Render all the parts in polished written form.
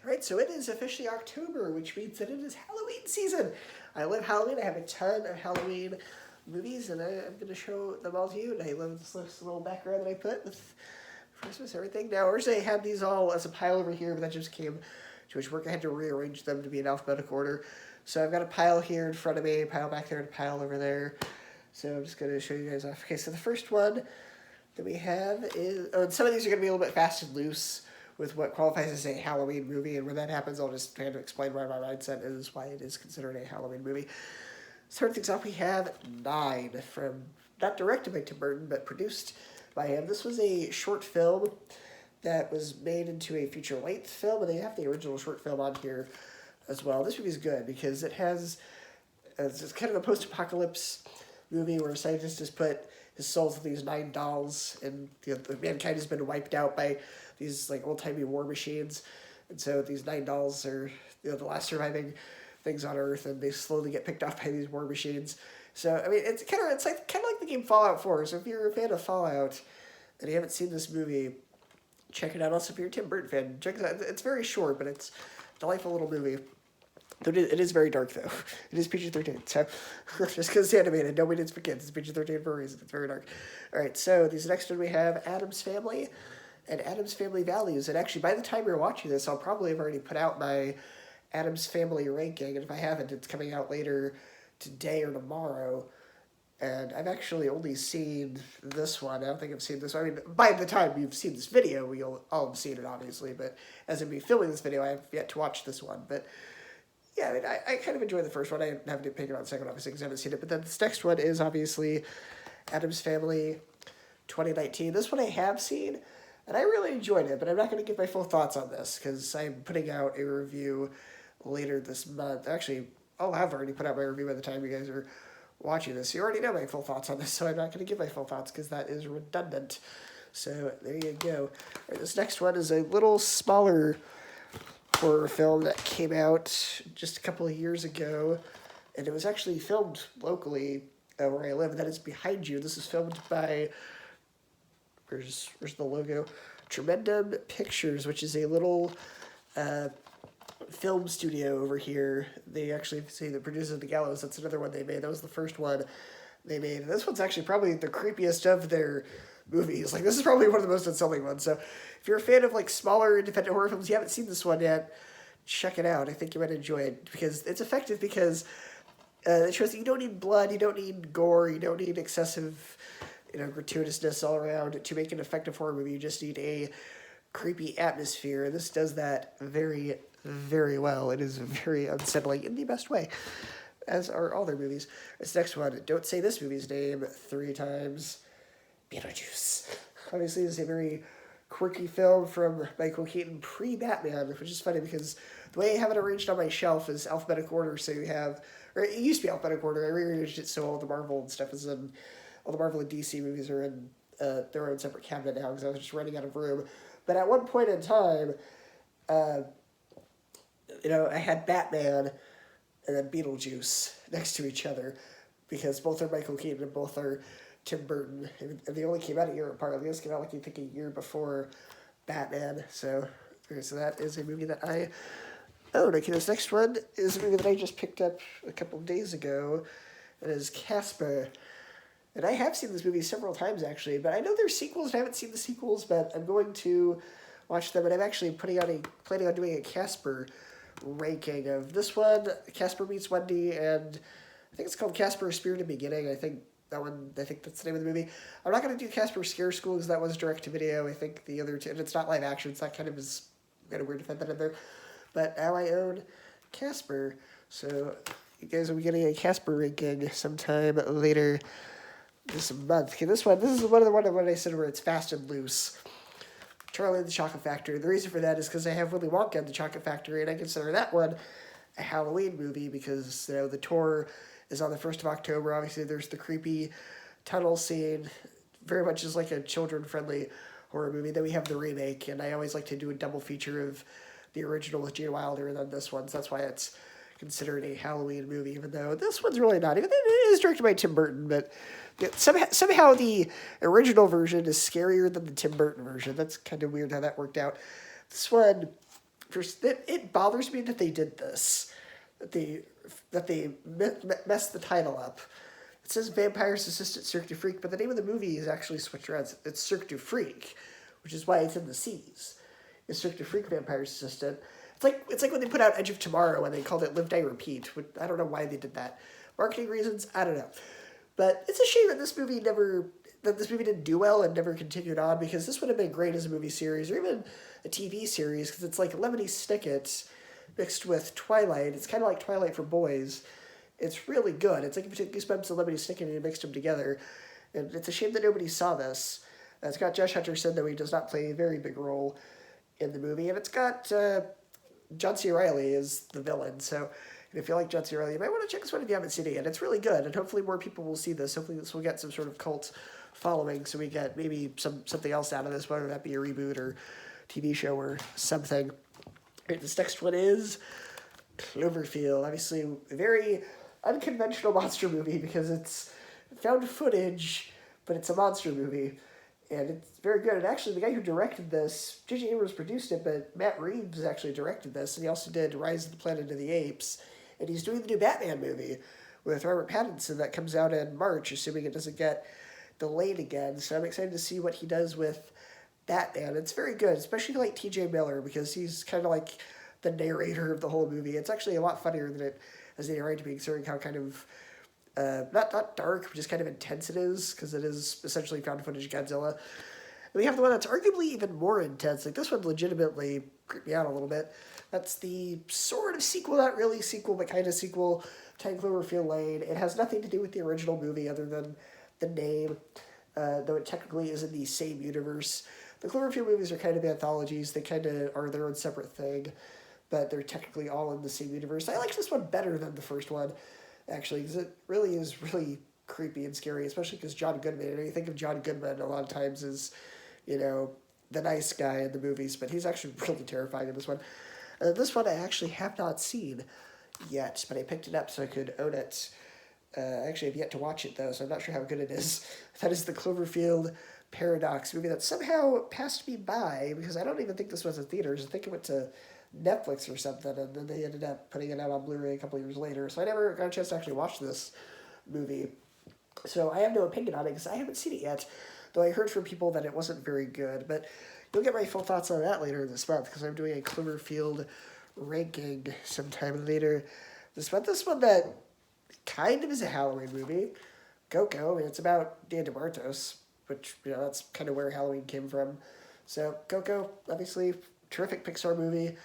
All right, so it is officially October, which means that it is Halloween season. I love Halloween. I have a ton of Halloween movies, and I'm going to show them all to you. And I love this little background that I put with Christmas, everything. Now, originally I had these all as a pile over here, but that just came too much work. I had to rearrange them to be in alphabetical order. So I've got a pile here in front of me, a pile back there, and a pile over there. So I'm just going to show you guys off. Okay, so the first one that we have is... Oh, and some of these are going to be a little bit fast and loose with what qualifies as a Halloween movie, and when that happens, I'll just kind of explain why my mindset is, why it is considered a Halloween movie. Starting things off, we have 9 from, not directed by Tim Burton, but produced by him. This was a short film that was made into a feature-length film, and they have the original short film on here as well. This movie is good because it has, it's kind of a post-apocalypse movie where a scientist has put his souls in these 9 dolls, and the mankind has been wiped out by these like old-timey war machines, and so these 9 dolls are the last surviving things on Earth, and they slowly get picked off by these war machines. So I mean, it's kind of like the game Fallout 4. So if you're a fan of Fallout and you haven't seen this movie, check it out. Also, if you're a Tim Burton fan, check it out. It's very short, but it's a delightful little movie. It is very dark, though. It is PG-13, so just because it's animated, nobody needs for kids. It's PG-13 for a reason. It's very dark. All right, so these next one we have Addams Family and Addams Family Values. And actually, by the time you're watching this, I'll probably have already put out my Addams Family ranking. And if I haven't, it's coming out later today or tomorrow. And I've actually only seen this one. I don't think I've seen this one. I mean, by the time you've seen this video, you'll all have seen it, obviously. But as I'm filming this video, I have yet to watch this one. But yeah, I mean, I kind of enjoyed the first one. I haven't to pick it on the second, obviously, because I haven't seen it. But then this next one is obviously Addams Family 2019. This one I have seen, and I really enjoyed it. But I'm not going to give my full thoughts on this because I'm putting out a review later this month. Actually, I'll have already put out my review by the time you guys are watching this. You already know my full thoughts on this, so I'm not going to give my full thoughts because that is redundant. So there you go. All right, this next one is a little smaller horror film that came out just a couple of years ago, and it was actually filmed locally where I live, and that is behind you. This is filmed by, where's the logo? Tremendum Pictures, which is a little film studio over here. They actually say the producer of the Gallows. That's another one they made. That was the first one they made. And this one's actually probably the creepiest of their movies. Like, this is probably one of the most unsettling ones. So if you're a fan of like smaller independent horror films, you haven't seen this one yet, check it out. I think you might enjoy it because it's effective because it shows that you don't need blood, you don't need gore, you don't need excessive, gratuitousness all around to make an effective horror movie. You just need a creepy atmosphere. And this does that very, very well. It is very unsettling in the best way, as are all their movies. This next one, don't say this movie's name 3 times. Beetlejuice. Obviously, this is a very quirky film from Michael Keaton pre-Batman, which is funny because the way I have it arranged on my shelf is alphabetical order. So you have, or it used to be alphabetical order. I rearranged it so all the Marvel and stuff is in, all the Marvel and DC movies are in their own separate cabinet now because I was just running out of room. But at one point in time, I had Batman and then Beetlejuice next to each other because both are Michael Keaton and both are Tim Burton, and they only came out a year apart. This came out like I think a year before Batman. So that is a movie that I own. Okay, this next one is a movie that I just picked up a couple of days ago. It is Casper. And I have seen this movie several times actually, but I know there's sequels. I haven't seen the sequels, but I'm going to watch them, and I'm actually planning on doing a Casper ranking of this one, Casper Meets Wendy, and I think it's called Casper: Spirited Beginning. I think that's the name of the movie. I'm not going to do Casper Scare School because that was direct to video. I think the other two, and it's not live action, so that kind of is kind of weird to fit that in there. But now I own Casper, so you guys will be getting a Casper ranking sometime later this month. Okay, this is one of the one I said where it's fast and loose. Charlie and the Chocolate Factory. The reason for that is because I have Willy Wonka and the Chocolate Factory, and I consider that one a Halloween movie because the tour is on the 1st of October. Obviously, there's the creepy tunnel scene. Very much is like a children-friendly horror movie. Then we have the remake, and I always like to do a double feature of the original with Gene Wilder and then this one. So that's why it's considered a Halloween movie, even though this one's really not. Even it is directed by Tim Burton, but somehow the original version is scarier than the Tim Burton version. That's kind of weird how that worked out. This one it bothers me that they did this, that they messed the title up. It says Vampire's Assistant Cirque du Freak, but the name of the movie is actually switched around. It's Cirque du Freak, which is why it's in the C's. It's Cirque du Freak Vampire's Assistant. It's like when they put out Edge of Tomorrow and they called it Live, Die, Repeat. I don't know why they did that. Marketing reasons? I don't know. But it's a shame that this movie didn't do well and never continued on, because this would have been great as a movie series or even a TV series, because it's like Lemony Snicket mixed with Twilight. It's kind of like Twilight for boys. It's really good. It's like if you took Goosebumps and Lemony Snicket and you mixed them together. And it's a shame that nobody saw this. It's got Josh Hutcherson, though he does not play a very big role in the movie. And it's got John C. Reilly as the villain. So if you like John C. Reilly, you might want to check this one if you haven't seen it yet. It's really good, and hopefully more people will see this. Hopefully this will get some sort of cult following, so we get maybe something else out of this, whether that be a reboot or TV show or something. Right, this next one is Cloverfield. Obviously a very unconventional monster movie because it's found footage, but it's a monster movie. And it's very good. And actually, the guy who directed this, J.J. Abrams produced it, but Matt Reeves actually directed this. And he also did Rise of the Planet of the Apes. And he's doing the new Batman movie with Robert Pattinson that comes out in March, assuming it doesn't get delayed again. So I'm excited to see what he does with Batman. It's very good, especially like T.J. Miller, because he's kind of like the narrator of the whole movie. It's actually a lot funnier than it as they narrate to be, considering how kind of not dark, but just kind of intense it is, because it is essentially found footage Godzilla. And we have the one that's arguably even more intense. Like, this one legitimately creeped me out a little bit. That's the sort of sequel, not really sequel, but kind of sequel, 10 Cloverfield Lane. It has nothing to do with the original movie other than the name, though it technically is in the same universe. The Cloverfield movies are kind of anthologies. They kind of are their own separate thing, but they're technically all in the same universe. I like this one better than the first one, actually, because it really is really creepy and scary, especially because John Goodman. And you think of John Goodman a lot of times as, you know, the nice guy in the movies, but he's actually really terrifying in this one. This one I actually have not seen yet, but I picked it up so I could own it. I actually have yet to watch it, though, so I'm not sure how good it is. That is the Cloverfield Paradox movie that somehow passed me by, because I don't even think this was in theaters. I think it went to Netflix or something, and then they ended up putting it out on Blu-ray a couple years later. So I never got a chance to actually watch this movie. So I have no opinion on it because I haven't seen it yet, though I heard from people that it wasn't very good. But you'll get my full thoughts on that later this month, because I'm doing a Cloverfield ranking sometime later this month. This one that kind of is a Halloween movie, Coco. I mean, it's about Dan DeMarcos, which, you know, that's kind of where Halloween came from. So Coco, obviously, terrific Pixar movie.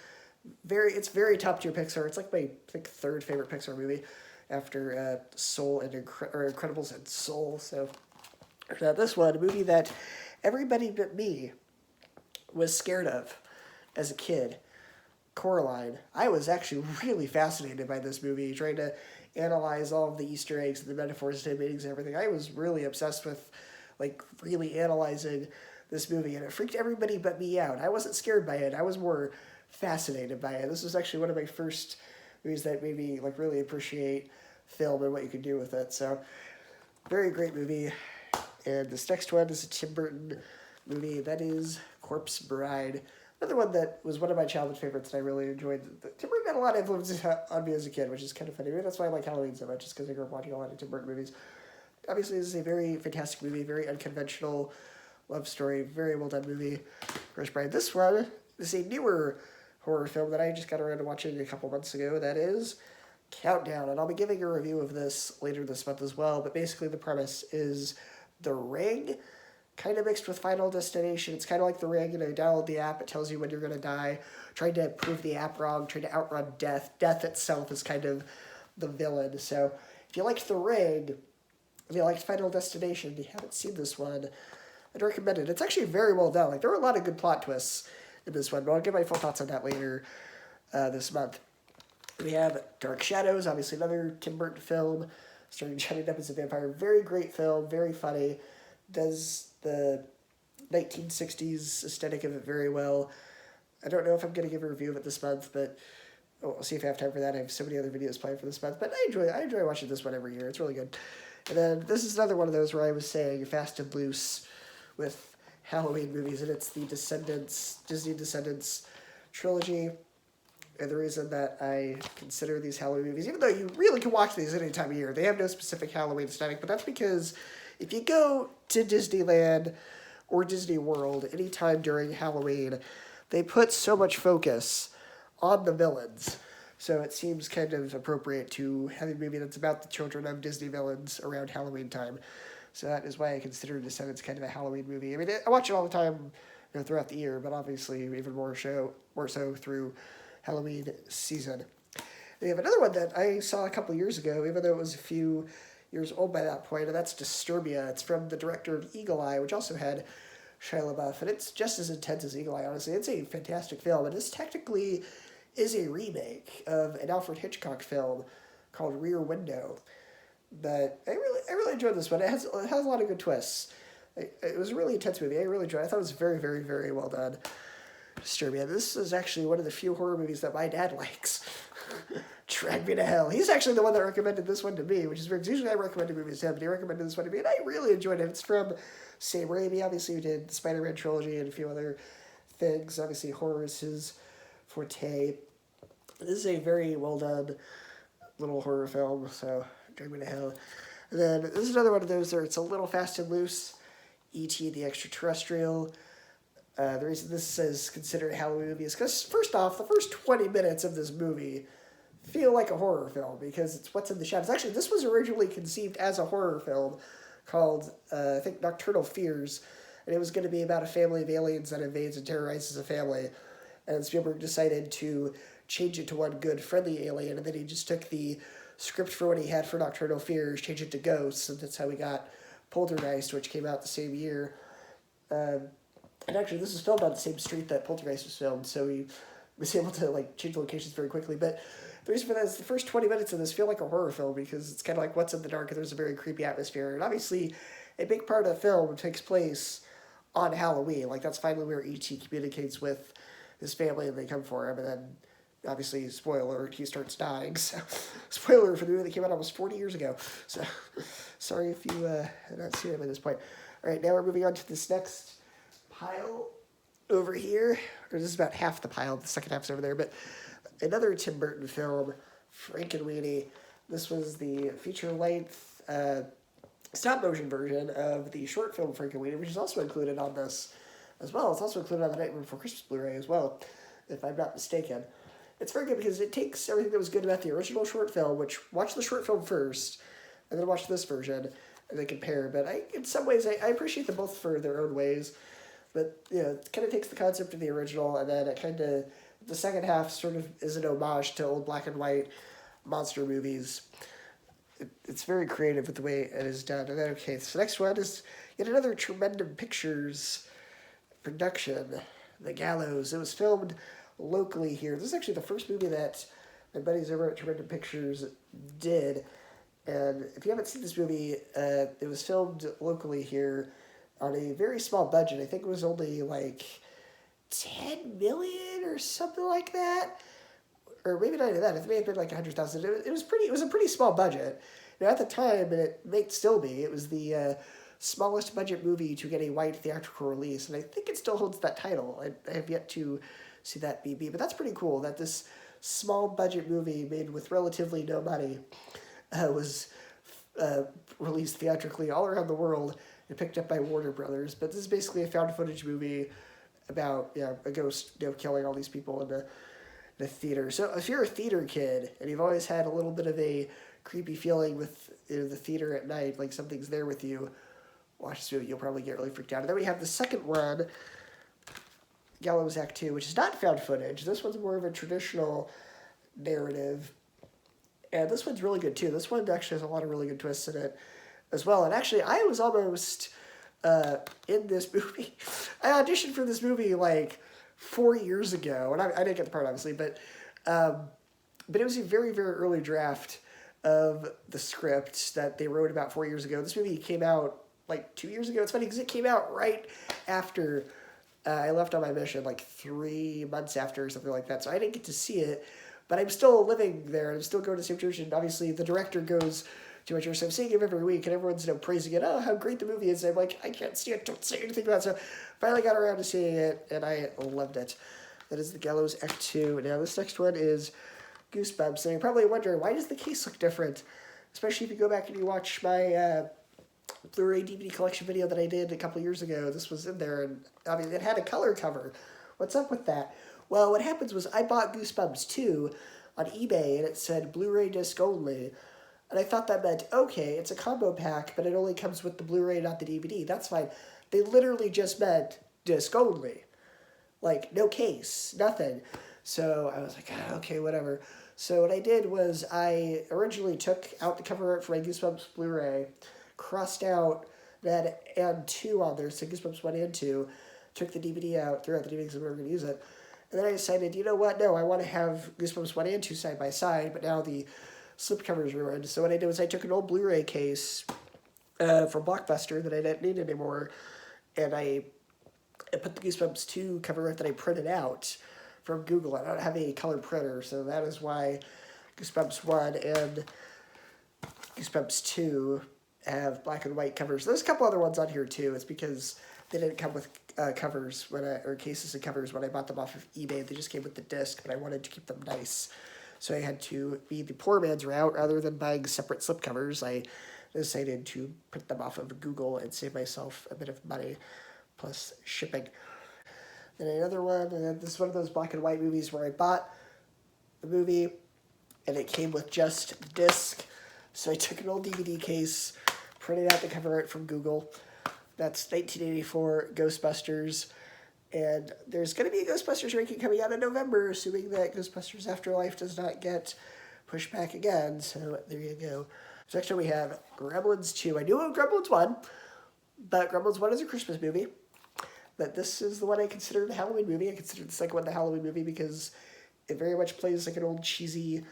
It's very top tier Pixar. It's like my third favorite Pixar movie after Soul and Incredibles and Soul. So this one, a movie that everybody but me was scared of as a kid. Coraline. I was actually really fascinated by this movie, trying to analyze all of the Easter eggs and the metaphors and meanings and everything. I was really obsessed with, like, really analyzing this movie, and it freaked everybody but me out. I wasn't scared by it. I was more fascinated by it. This was actually one of my first movies that made me, like, really appreciate film and what you could do with it. So, very great movie. And this next one is a Tim Burton movie. That is Corpse Bride. Another one that was one of my childhood favorites that I really enjoyed. Tim Burton had a lot of influences on me as a kid, which is kind of funny. Maybe that's why I like Halloween so much, just because I grew up watching a lot of Tim Burton movies. Obviously, this is a very fantastic movie, very unconventional love story, very well done movie. Corpse Bride. This one is a newer horror film that I just got around to watching a couple months ago. That is Countdown, and I'll be giving a review of this later this month as well. But basically, the premise is The Ring, kind of mixed with Final Destination. It's kind of like The Ring. You know, you download the app, it tells you when you're going to die. Trying to prove the app wrong, trying to outrun death. Death itself is kind of the villain. So if you liked The Ring, if you liked Final Destination, if you haven't seen this one, I'd recommend it. It's actually very well done. Like, there are a lot of good plot twists in this one, but I'll give my full thoughts on that later this month. We have Dark Shadows, obviously another Tim Burton film, starring Johnny Depp as a vampire. Very great film, very funny. Does the 1960s aesthetic of it very well. I don't know if I'm going to give a review of it this month, but I'll see if I have time for that. I have so many other videos planned for this month, but I enjoy watching this one every year. It's really good. And then this is another one of those where I was saying Fast and Loose with Halloween movies, and it's the Descendants, Disney Descendants trilogy. And the reason that I consider these Halloween movies, even though you really can watch these any time of year, they have no specific Halloween aesthetic, but that's because if you go to Disneyland or Disney World anytime during Halloween, they put so much focus on the villains. So it seems kind of appropriate to have a movie that's about the children of Disney villains around Halloween time. So that is why I consider Descendants kind of a Halloween movie. I mean, I watch it all the time, throughout the year, but obviously even more so through Halloween season. They have another one that I saw a couple years ago, even though it was a few years old by that point, and that's Disturbia. It's from the director of Eagle Eye, which also had Shia LaBeouf, and it's just as intense as Eagle Eye, honestly. It's a fantastic film, and this technically is a remake of an Alfred Hitchcock film called Rear Window. But I really enjoyed this one. It has a lot of good twists. It was a really intense movie. I really enjoyed it. I thought it was very, very, very well done. Disturbia. This is actually one of the few horror movies that my dad likes. Drag Me to Hell. He's actually the one that recommended this one to me, which is weird, 'cause usually I recommend movies to him, but he recommended this one to me, and I really enjoyed it. It's from Sam Raimi, obviously, who did the Spider-Man trilogy and a few other things. Obviously, horror is his forte. This is a very well-done little horror film, so Drag Me to Hell. And then this is another one of those where it's a little fast and loose. E.T. the Extraterrestrial. The reason this is considered a Halloween movie is because, first off, the first 20 minutes of this movie feel like a horror film because it's what's in the shadows. Actually, this was originally conceived as a horror film called, I think, Nocturnal Fears, and it was going to be about a family of aliens that invades and terrorizes a family, and Spielberg decided to change it to one good, friendly alien, and then he just took the script for what he had for Nocturnal Fears, changed it to Ghosts, and that's how we got Poltergeist, which came out the same year. And actually, this was filmed on the same street that Poltergeist was filmed, so he was able to change locations very quickly. But the reason for that is the first 20 minutes of this feel like a horror film because it's kind of like what's in the dark, and there's a very creepy atmosphere. And obviously, a big part of the film takes place on Halloween. That's finally where E.T. communicates with his family, and they come for him. And then, obviously, spoiler, he starts dying. So, spoiler for the movie that came out almost 40 years ago. So, sorry if you have not seen him at this point. All right, now we're moving on to this next pile over here. Or this is about half the pile. The second half's over there. But another Tim Burton film, Frankenweenie. This was the feature-length stop-motion version of the short film Frankenweenie, which is also included on this as well. It's also included on the Nightmare Before Christmas Blu-ray as well, if I'm not mistaken. It's very good because it takes everything that was good about the original short film, which watch the short film first, and then watch this version, and then compare. But in some ways, I appreciate them both for their own ways. But, it kind of takes the concept of the original, and then it kind of, the second half sort of is an homage to old black and white monster movies. It's very creative with the way it is done. And then, okay, so the next one is yet another Tremendum Pictures production, The Gallows. It was filmed locally here. This is actually the first movie that my buddies over at Tremendum Pictures did. And if you haven't seen this movie, it was filmed locally here on a very small budget. I think it was only 10 million or something like that. Or maybe not even that. It may have been 100,000. It was a pretty small budget. Now at the time, and it may still be, it was the smallest budget movie to get a wide theatrical release, and I think it still holds that title. I have yet to see that be beat, but that's pretty cool that this small budget movie made with relatively no money was released theatrically all around the world and picked up by Warner Brothers. But this is basically a found footage movie about a ghost killing all these people in the theater. So if you're a theater kid and you've always had a little bit of a creepy feeling with the theater at night, like something's there with you, watch this movie, you'll probably get really freaked out. And then we have the second one, Gallows Act 2, which is not found footage. This one's more of a traditional narrative. And this one's really good, too. This one actually has a lot of really good twists in it as well. And actually, I was almost in this movie. I auditioned for this movie 4 years ago. And I didn't get the part, obviously. But it was a very, very early draft of the script that they wrote about 4 years ago. This movie came out 2 years ago. It's funny because it came out right after I left on my mission, 3 months after or something like that. So I didn't get to see it, but I'm still living there. And I'm still going to the same church. And obviously the director goes to my church. So I'm seeing him every week, and everyone's praising it. Oh, how great the movie is. And I'm like, I can't see it. Don't say anything about it. So finally got around to seeing it, and I loved it. That is the Gallows Act 2. Now, this next one is Goosebumps. And you're probably wondering, why does the case look different? Especially if you go back and you watch my Blu-ray DVD collection video that I did a couple years ago. This was in there, and I mean, it had a color cover. What's up with that? Well, what happens was I bought Goosebumps 2 on eBay, and it said Blu-ray disc only. And I thought that meant, okay, it's a combo pack, but it only comes with the Blu-ray, not the DVD. That's fine. They literally just meant disc only. Like, no case, nothing. So I was like, okay, whatever. So what I did was I originally took out the cover art for my Goosebumps Blu-ray, crossed out that and 2 on there, so Goosebumps 1 and 2, took the DVD out, threw out the DVD because we were going to use it. And then I decided, you know what, no, I want to have Goosebumps 1 and 2 side by side, but now the slipcover's ruined. So what I did was I took an old Blu-ray case from Blockbuster that I didn't need anymore, and I put the Goosebumps 2 cover art that I printed out from Google. I don't have a color printer, so that is why Goosebumps 1 and Goosebumps 2 have black and white covers. There's a couple other ones on here too. It's because they didn't come with covers or cases of covers when I bought them off of eBay. They just came with the disc, but I wanted to keep them nice. So I had to be the poor man's route. Rather than buying separate slipcovers, I decided to print them off of Google and save myself a bit of money, plus shipping. Then another one, and this is one of those black and white movies where I bought the movie and it came with just the disc. So I took an old DVD case, printed out the cover art from Google. That's 1984 Ghostbusters. And there's going to be a Ghostbusters ranking coming out in November, assuming that Ghostbusters Afterlife does not get pushed back again. So there you go. So next one we have Gremlins 2. I knew of Gremlins 1, but Gremlins 1 is a Christmas movie. But this is the one I consider the Halloween movie. I consider the second one the Halloween movie because it very much plays like an old cheesy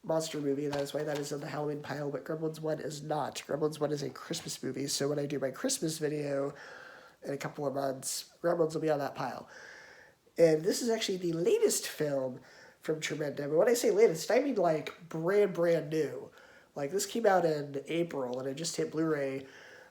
monster movie. That is why that is in the Halloween pile, but Gremlins 1 is not. Gremlins 1 is a Christmas movie, so when I do my Christmas video in a couple of months, Gremlins will be on that pile. And this is actually the latest film from Tremendum. And when I say latest, I mean like brand new. Like this came out in April, and it just hit Blu-ray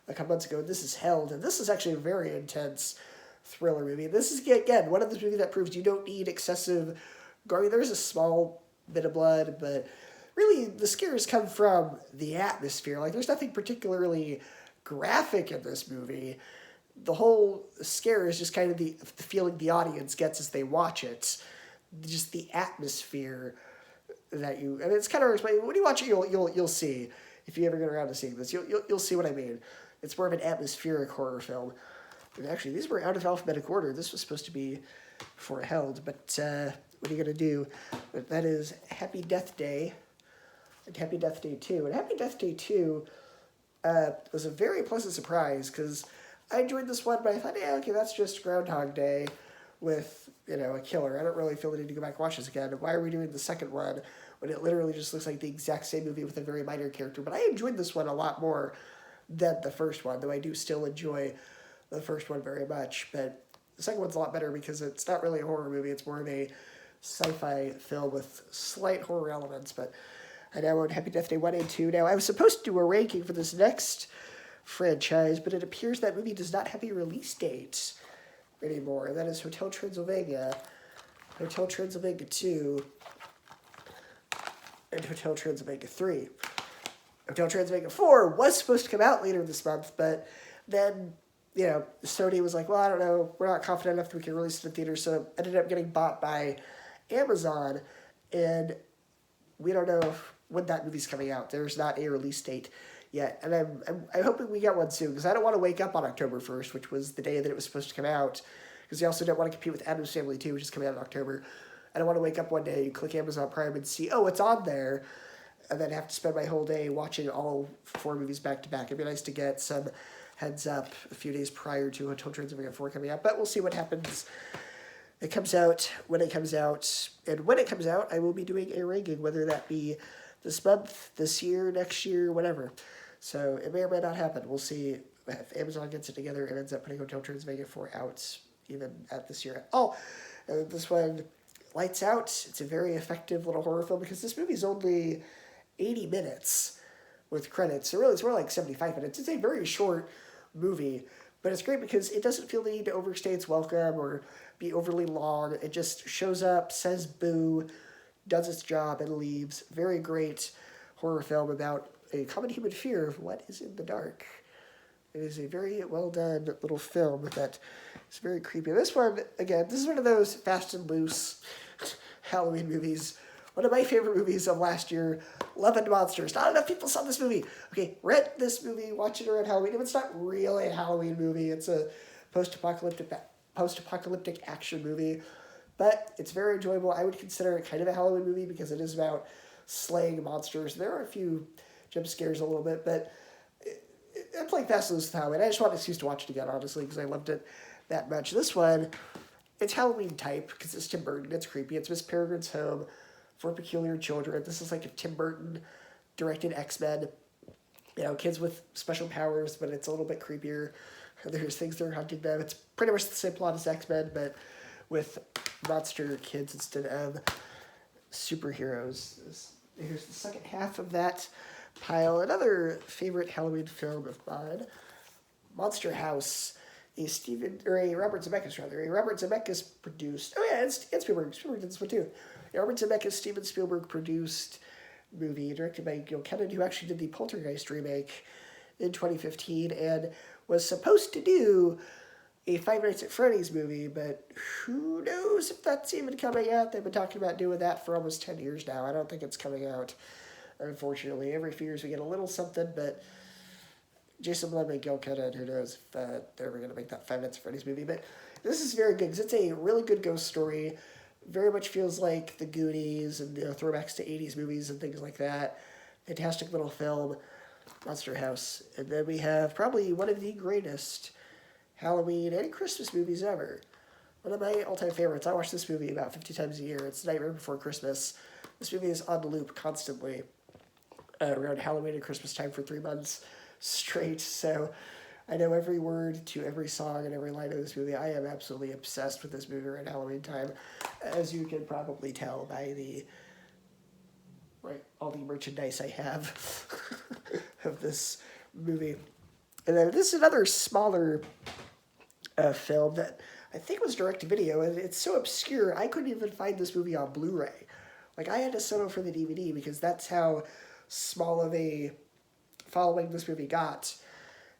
a couple months ago, and this is held. And this is actually a very intense thriller movie. This is, again, one of those movies that proves you don't need excessive gore. There's a small bit of blood, but really the scares come from the atmosphere. Like, there's nothing particularly graphic in this movie. The whole scare is just kind of the feeling the audience gets as they watch it. Just the atmosphere that you... I mean, it's kind of... When you watch it, you'll see. If you ever get around to seeing this, you'll see what I mean. It's more of an atmospheric horror film. And actually, these were out of alphabetical order. This was supposed to be before held, but what are you going to do? But that is Happy Death Day and Happy Death Day 2. And Happy Death Day 2 was a very pleasant surprise because I enjoyed this one, but I thought, yeah, okay, that's just Groundhog Day with, a killer. I don't really feel the need to go back and watch this again. Why are we doing the second one when it literally just looks like the exact same movie with a very minor character? But I enjoyed this one a lot more than the first one, though I do still enjoy the first one very much. But the second one's a lot better because it's not really a horror movie. It's more of a sci-fi film with slight horror elements. But I now own Happy Death Day 1 and 2. Now, I was supposed to do a ranking for this next franchise, but it appears that movie does not have a release date anymore. And that is Hotel Transylvania, Hotel Transylvania 2, and Hotel Transylvania 3. Hotel Transylvania 4 was supposed to come out later this month, but then, Sony was like, well, I don't know, we're not confident enough that we can release it in theaters, so it ended up getting bought by Amazon, and we don't know when that movie's coming out. There's not a release date yet, and I'm hoping we get one soon, because I don't want to wake up on October 1st, which was the day that it was supposed to come out, because I also don't want to compete with Addams Family 2, which is coming out in October. I don't want to wake up one day, click Amazon Prime, and see, oh, it's on there, and then have to spend my whole day watching all 4 movies back to back. It'd be nice to get some heads up a few days prior to Hotel Transylvania 4 coming out, but we'll see what happens. It comes out when it comes out, and when it comes out, I will be doing a ranking, whether that be this month, this year, next year, whatever. So it may or may not happen. We'll see if Amazon gets it together and ends up putting Hotel Transylvania 4 out even at this year. Oh, and this one, Lights Out. It's a very effective little horror film because this movie's only 80 minutes with credits. So really, it's more like 75 minutes. It's a very short movie, But it's great because it doesn't feel the need to overstay its welcome or be overly long. It just shows up, says boo, does its job, and leaves. Very great horror film about a common human fear of what is in the dark. It is a very well done little film that is very creepy. This one, again, this is one of those fast and loose Halloween movies. One of my favorite movies of last year, Love and Monsters. Not enough people saw this movie. Okay, rent this movie, watch it around Halloween. If it's not really a Halloween movie, it's a post-apocalyptic action movie. But it's very enjoyable. I would consider it kind of a Halloween movie because it is about slaying monsters. There are a few jump scares a little bit, but I'm playing fast and loose with Halloween. I just want an excuse to watch it again, honestly, because I loved it that much. This one, it's Halloween type because it's Tim Burton. It's creepy. It's Miss Peregrine's Home for Peculiar Children. This is like a Tim Burton directed X-Men. You know, kids with special powers, but it's a little bit creepier. There's things that are hunting them. It's pretty much the same plot as X-Men, but with monster kids instead of superheroes. Here's the second half of that pile. Another favorite Halloween film of mine, Monster House. A Robert Zemeckis produced. Oh yeah, and Spielberg. Spielberg did this one too. Robert Zemeckis, Steven Spielberg produced movie directed by Gil Kennan, who actually did the Poltergeist remake in 2015 and was supposed to do a Five Nights at Freddy's movie, but who knows if that's even coming out. They've been talking about doing that for almost 10 years now. I don't think it's coming out, unfortunately. Every few years we get a little something, but Jason Blum and Gil Kennan, who knows if they're ever going to make that Five Nights at Freddy's movie. But this is very good because it's a really good ghost story. Very much feels like The Goonies and throwbacks to 80s movies and things like that. Fantastic little film, Monster House. And then we have probably one of the greatest Halloween and Christmas movies ever. One of my all-time favorites. I watch this movie about 50 times a year. It's Nightmare Before Christmas. This movie is on loop constantly around Halloween and Christmas time for 3 months straight. So I know every word to every song and every line of this movie. I am absolutely obsessed with this movie around Halloween time, as you can probably tell by all the merchandise I have of this movie. And then this is another smaller film that I think was direct-to-video, and it's so obscure, I couldn't even find this movie on Blu-ray. Like, I had to settle for the DVD because that's how small of a following this movie got.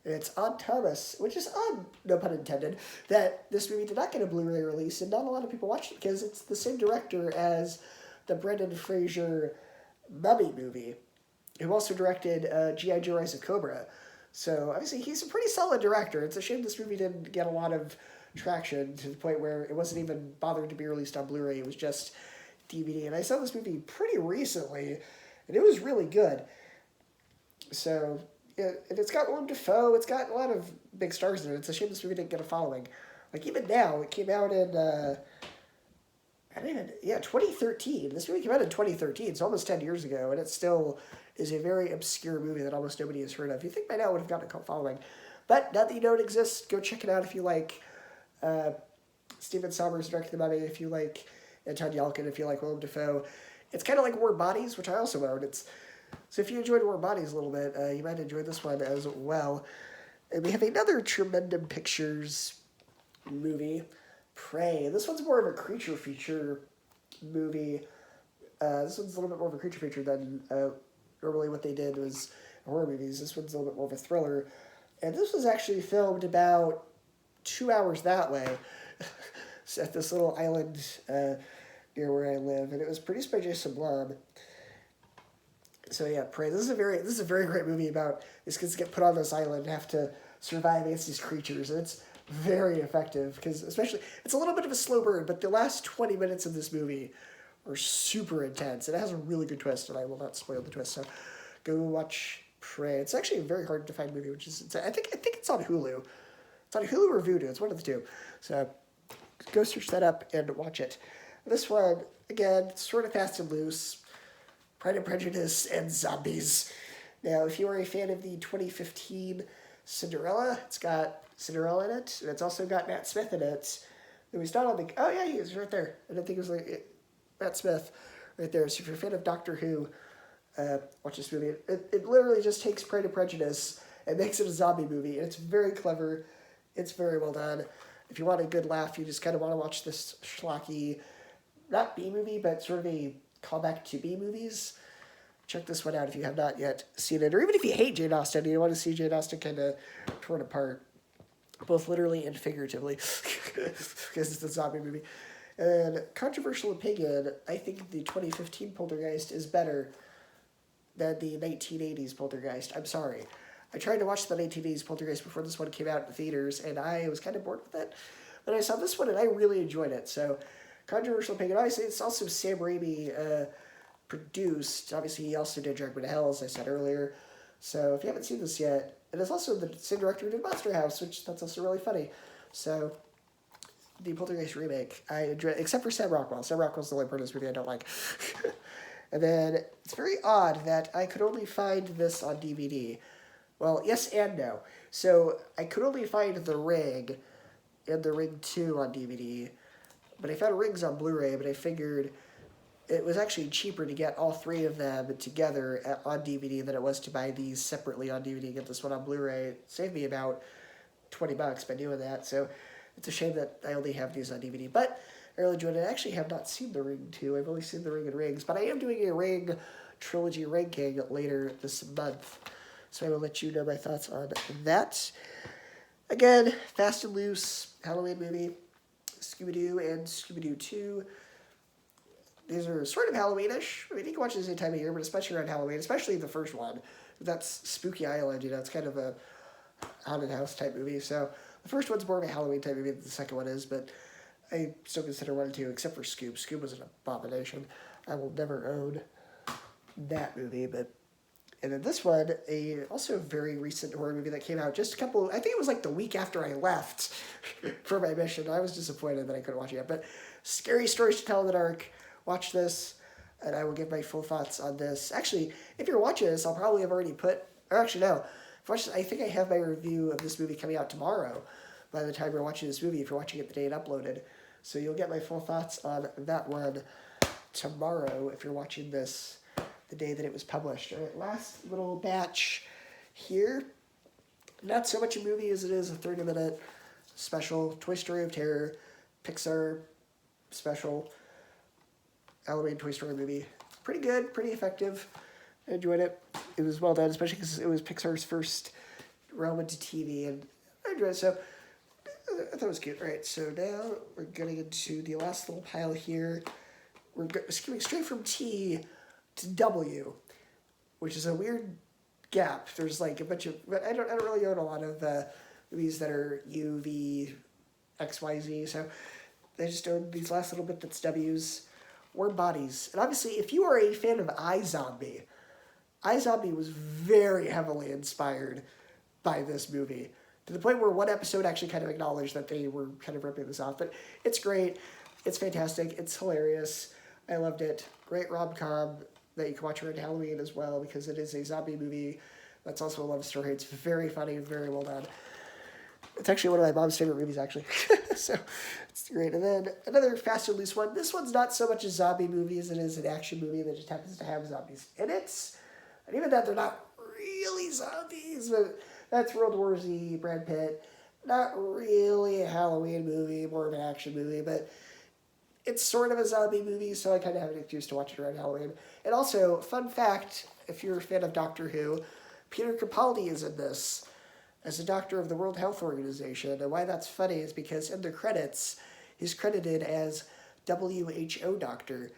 And it's odd, Thomas, which is odd, no pun intended, that this movie did not get a Blu-ray release, and not a lot of people watched it because it's the same director as the Brendan Fraser Mummy movie, who also directed G.I. Joe Rise of Cobra. So, obviously, he's a pretty solid director. It's a shame this movie didn't get a lot of traction to the point where it wasn't even bothered to be released on Blu-ray. It was just DVD. And I saw this movie pretty recently, and it was really good. So, yeah, and it's got Willem Dafoe. It's got a lot of big stars in it. It's a shame this movie didn't get a following. Like, even now, it came out in, 2013. This movie came out in 2013. It's almost 10 years ago, and it still is a very obscure movie that almost nobody has heard of. You think by now it would have gotten a cult following. But now that you know it exists, go check it out if you like Steven Sommers directing the Mummy, if you like Anton Yelchin, if you like Willem Dafoe. It's kind of like Warm Bodies, which I also own. So if you enjoyed Warm Bodies a little bit, you might enjoy this one as well. And we have another Tremendum Pictures movie, Prey. This one's more of a creature feature movie. This one's a little bit more of a creature feature than normally what they did was horror movies. This one's a little bit more of a thriller. And this was actually filmed about 2 hours that way at this little island near where I live. And it was produced by Jason Blum. So yeah, Prey. This is a very great movie about these kids get put on this island and have to survive against these creatures. And it's very effective because especially, it's a little bit of a slow burn, but the last 20 minutes of this movie are super intense. It has a really good twist, and I will not spoil the twist. So go watch Prey. It's actually a very hard to find movie, I think it's on Hulu. It's on Hulu or Vudu. It's one of the two. So go search that up and watch it. This one, again, sort of fast and loose. Pride and Prejudice and zombies. Now, if you are a fan of the 2015 Cinderella, it's got Cinderella in it, and it's also got Matt Smith in it. It was not on the... Oh, yeah, he is right there. I didn't think it was Matt Smith right there. So if you're a fan of Doctor Who, watch this movie. It literally just takes Pride and Prejudice and makes it a zombie movie, and it's very clever, It's very well done. If you want a good laugh, you just kind of want to watch this schlocky, not B-movie, but sort of a callback to B-movies. Check this one out if you have not yet seen it. Or even if you hate Jane Austen and you want to see Jane Austen kind of torn apart, both literally and figuratively, because it's a zombie movie. And controversial opinion, I think the 2015 Poltergeist is better than the 1980s Poltergeist. I'm sorry. I tried to watch the 1980s Poltergeist before this one came out in the theaters, and I was kind of bored with it. But I saw this one, and I really enjoyed it. So, controversial opinion. Obviously, it's also Sam Raimi produced. Obviously, he also did Drag Me to Hell, as I said earlier. So, if you haven't seen this yet, and it's also the same director who did Monster House, which that's also really funny. So, the Poltergeist remake, I enjoy, except for Sam Rockwell. Sam Rockwell's the only part of this movie I don't like. And then, it's very odd that I could only find this on DVD. Well, yes and no. So, I could only find The Ring and The Ring 2 on DVD, but I found Rings on Blu-ray, but I figured it was actually cheaper to get all three of them together on DVD than it was to buy these separately on DVD and get this one on Blu-ray. It saved me about $20 by doing that, so it's a shame that I only have these on DVD. But I really enjoyed it. I actually have not seen The Ring 2. I've only seen The Ring and Rings, but I am doing a Ring trilogy ranking later this month. So I will let you know my thoughts on that. Again, Fast and Loose, Halloween movie, Scooby-Doo and Scooby-Doo 2. These are sort of Halloweenish. I mean, you can watch this any time of year, but especially around Halloween, especially the first one. That's Spooky Island, you know, it's kind of a haunted house type movie. So the first one's more of a Halloween type movie than the second one is, but I still consider 1 and 2, except for Scoob. Scoob was an abomination. I will never own that movie, but... And then this one, also very recent horror movie that came out just I think it was like the week after I left for my mission. I was disappointed that I couldn't watch it yet. But Scary Stories to Tell in the Dark. Watch this, and I will give my full thoughts on this. Actually, if you're watching this, I'll probably have already I think I have my review of this movie coming out tomorrow by the time you're watching this movie, if you're watching it the day it uploaded. So you'll get my full thoughts on that one tomorrow if you're watching this the day that it was published. All right, last little batch here. Not so much a movie as it is a 30-minute special. Toy Story of Terror, Pixar special, Halloween Toy Story movie. Pretty good, pretty effective. I enjoyed it. It was well done, especially because it was Pixar's first realm into TV, and I enjoyed it. So I thought it was cute. All right, so now we're getting into the last little pile here. We're skipping straight from T to W, which is a weird gap. There's like a bunch of, but I don't really own a lot of movies that are U, V, X, Y, Z. So I just own these last little bit that's W's. Warm Bodies. And obviously, if you are a fan of iZombie was very heavily inspired by this movie, to the point where one episode actually kind of acknowledged that they were kind of ripping this off. But it's great. It's fantastic. It's hilarious. I loved it. Great rom-com that you can watch around Halloween as well, because it is a zombie movie that's also a love story. It's very funny, very well done. It's actually one of my mom's favorite movies, actually. So it's great. And then another Fast and Loose one. This one's not so much a zombie movie as it is an action movie that just happens to have zombies in it. And even that, they're not really zombies, but that's World War Z, Brad Pitt. Not really a Halloween movie, more of an action movie, but it's sort of a zombie movie, so I kind of have an excuse to watch it around Halloween. And also, fun fact, if you're a fan of Doctor Who, Peter Capaldi is in this as a doctor of the World Health Organization. And why that's funny is because in the credits, he's credited as WHO doctor.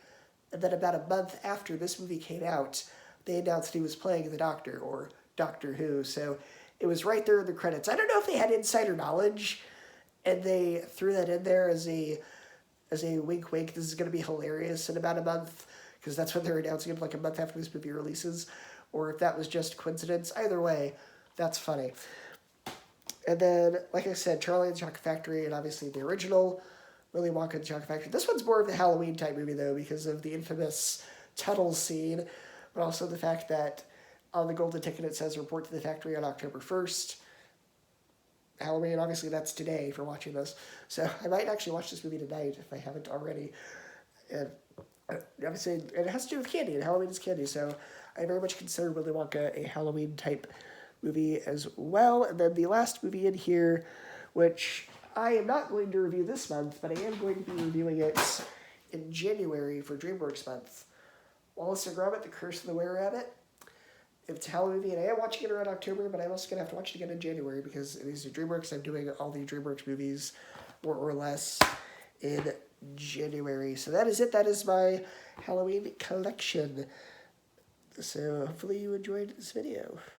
And then about a month after this movie came out, they announced he was playing the Doctor, or Doctor Who. So it was right there in the credits. I don't know if they had insider knowledge, and they threw that in there as a wink wink, this is going to be hilarious in about a month, because that's when they're announcing it, like a month after this movie releases, or if that was just coincidence. Either way, that's funny. And then, like I said, Charlie and the Chocolate Factory, and obviously the original Willy Wonka and the Chocolate Factory. This one's more of the Halloween type movie, though, because of the infamous tunnel scene, but also the fact that on the golden ticket it says report to the factory on October 1st. Halloween, obviously that's today for watching this. So I might actually watch this movie tonight if I haven't already. And obviously, it has to do with candy, and Halloween is candy, so I very much consider Willy Wonka a Halloween type movie as well. And then the last movie in here which I am not going to review this month, but I am going to be reviewing it in January for DreamWorks month. Wallister Gromit, The Curse of the Whereabout. It's a Halloween movie, and I am watching it around October, but I'm also going to have to watch it again in January because it is DreamWorks. I'm doing all the DreamWorks movies, more or less, in January. So that is it. That is my Halloween collection. So hopefully you enjoyed this video.